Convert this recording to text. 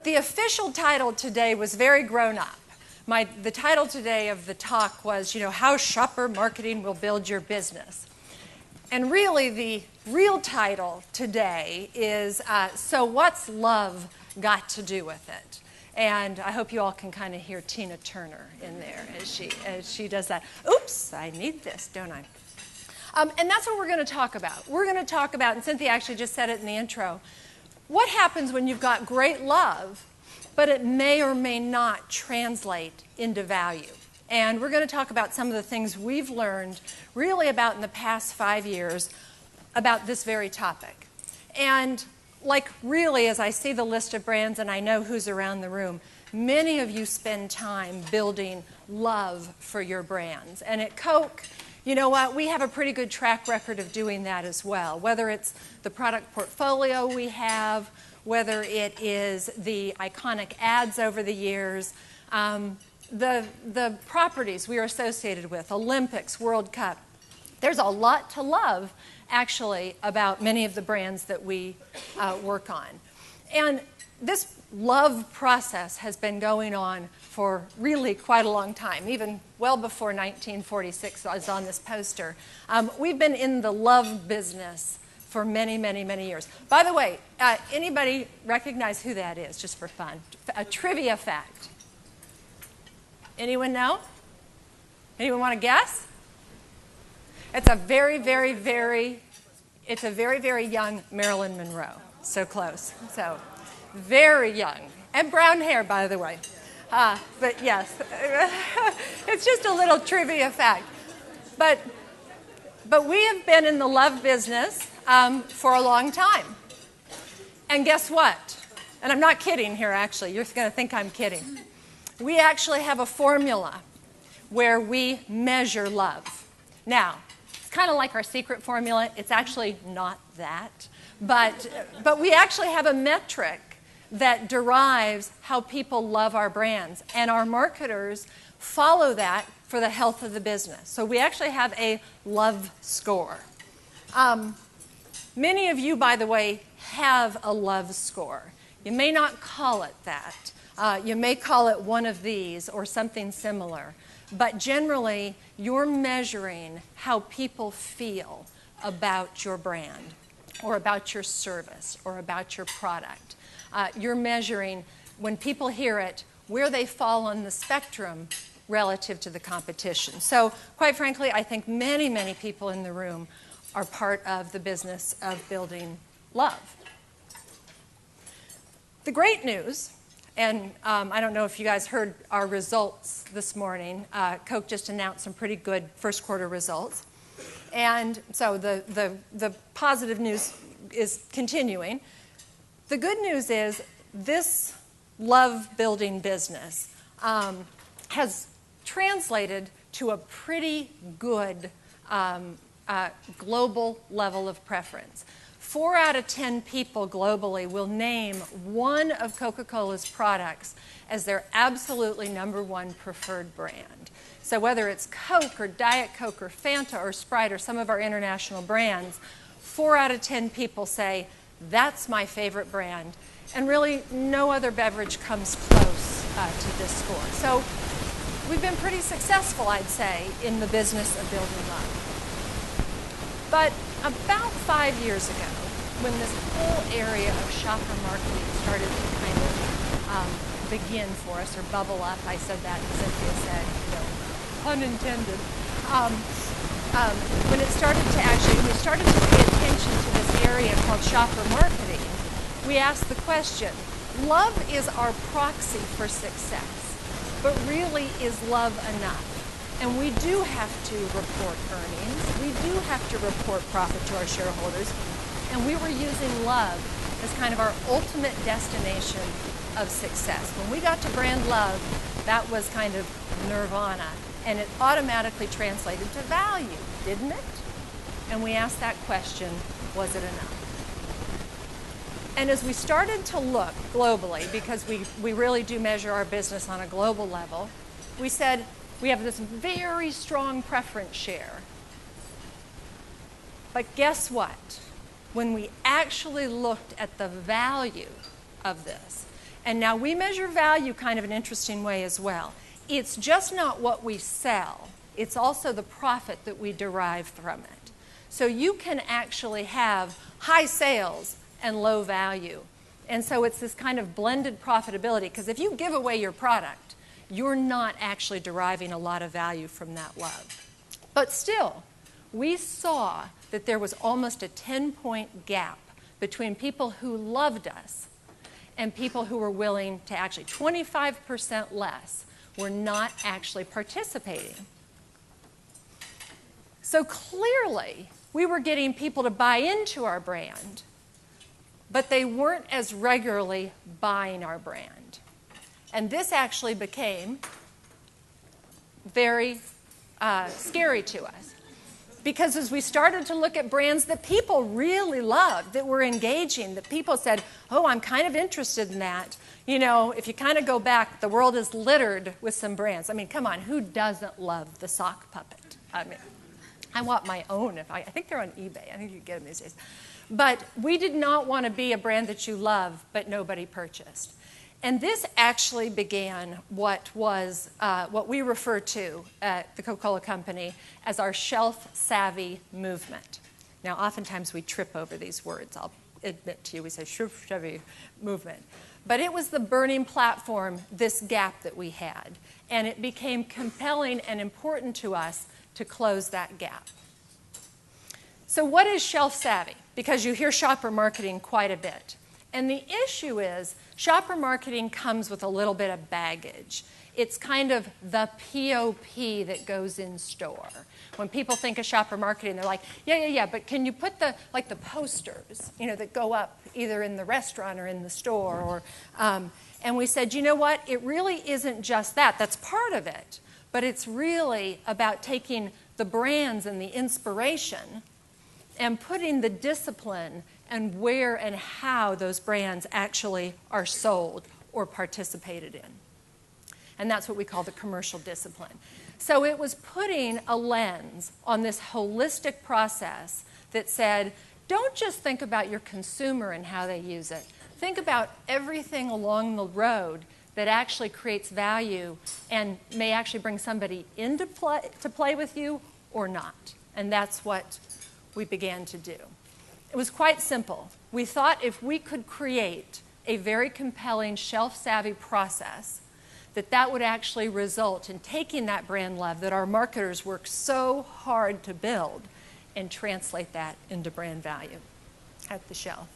The official title today was very grown up. The title today of the talk was, how shopper marketing will build your business. And really, the real title today is, so what's love got to do with it? And I hope you all can kind of hear Tina Turner in there as she does that. Oops, I need this, don't I? And that's what we're going to talk about. We're going to talk about, and Cynthia actually just said it in the intro, what happens when you've got great love, but it may or may not translate into value. And we're going to talk about some of the things we've learned really about in the past 5 years about this very topic. And really, as I see the list of brands and I know who's around the room, many of you spend time building love for your brands. And at Coke, you know what? We have a pretty good track record of doing that as well, whether it's the product portfolio we have, whether it is the iconic ads over the years, the properties we are associated with, Olympics, World Cup. There's a lot to love, actually, about many of the brands that we work on. And this love process has been going on for really quite a long time, even well before 1946 was on this poster. We've been in the love business for many, many, many years. By the way, anybody recognize who that is, just for fun? A trivia fact. Anyone know? Anyone want to guess? It's a very, very, very young Marilyn Monroe. So close. So very young. And brown hair, by the way. But yes, it's just a little trivia fact. But we have been in the love business for a long time. And guess what? And I'm not kidding here, actually. You're going to think I'm kidding. We actually have a formula where we measure love. Now, it's kind of like our secret formula. It's actually not that. But we actually have a metric that derives how people love our brands. And our marketers follow that for the health of the business. So we actually have a love score. Many of you, by the way, have a love score. You may not call it that. You may call it one of these or something similar. But generally, you're measuring how people feel about your brand or about your service or about your product. You're measuring, when people hear it, where they fall on the spectrum relative to the competition. So, quite frankly, I think many, many people in the room are part of the business of building love. The great news, and I don't know if you guys heard our results this morning. Coke just announced some pretty good first quarter results. And so the positive news is continuing. The good news is this love-building business has translated to a pretty good global level of preference. 4 out of 10 people globally will name one of Coca-Cola's products as their absolutely #1 preferred brand. So whether it's Coke or Diet Coke or Fanta or Sprite or some of our international brands, 4 out of 10 people say, that's my favorite brand. And really, no other beverage comes close to this score. So we've been pretty successful, I'd say, in the business of building love. But about 5 years ago, when this whole area of shopper marketing started to kind of begin for us, or bubble up, I said that, Cynthia said, pun intended. When it started to we started to pay attention to this area called shopper marketing, we asked the question, love is our proxy for success, but really is love enough? And we do have to report earnings. We do have to report profit to our shareholders. And we were using love as kind of our ultimate destination of success. When we got to brand love, that was kind of nirvana. And it automatically translated to value, didn't it? And we asked that question, was it enough? And as we started to look globally, because we really do measure our business on a global level, we said, we have this very strong preference share. But guess what? When we actually looked at the value of this And now we measure value kind of an interesting way as well. It's just not what we sell, it's also the profit that we derive from it. So you can actually have high sales and low value. And so it's this kind of blended profitability, because if you give away your product, you're not actually deriving a lot of value from that love. But still, we saw that there was almost a 10-point gap between people who loved us and people who were willing to actually, 25% less, were not actually participating. So clearly, we were getting people to buy into our brand, but they weren't as regularly buying our brand. And this actually became very scary to us. Because as we started to look at brands that people really loved, that were engaging, that people said, oh, I'm kind of interested in that. You know, if you kind of go back, the world is littered with some brands. I mean, come on, who doesn't love the sock puppet? I mean, I want my own. I think they're on eBay. I think you can get them these days. But we did not want to be a brand that you love, but nobody purchased. And this actually began what we refer to at the Coca-Cola Company as our shelf-savvy movement. Now, oftentimes we trip over these words. I'll admit to you, we say shelf-savvy movement. But it was the burning platform, this gap that we had. And it became compelling and important to us to close that gap. So what is shelf-savvy? Because you hear shopper marketing quite a bit. And the issue is, shopper marketing comes with a little bit of baggage. It's kind of the POP that goes in store. When people think of shopper marketing, they're like, yeah, but can you put the posters, that go up either in the restaurant or in the store? Or, and we said, you know what? It really isn't just that. That's part of it. But it's really about taking the brands and the inspiration and putting the discipline and where and how those brands actually are sold or participated in. And that's what we call the commercial discipline. So it was putting a lens on this holistic process that said, don't just think about your consumer and how they use it. Think about everything along the road that actually creates value and may actually bring somebody into play with you or not. And that's what we began to do. It was quite simple. We thought if we could create a very compelling shelf-savvy process, that would actually result in taking that brand love that our marketers work so hard to build and translate that into brand value at the shelf.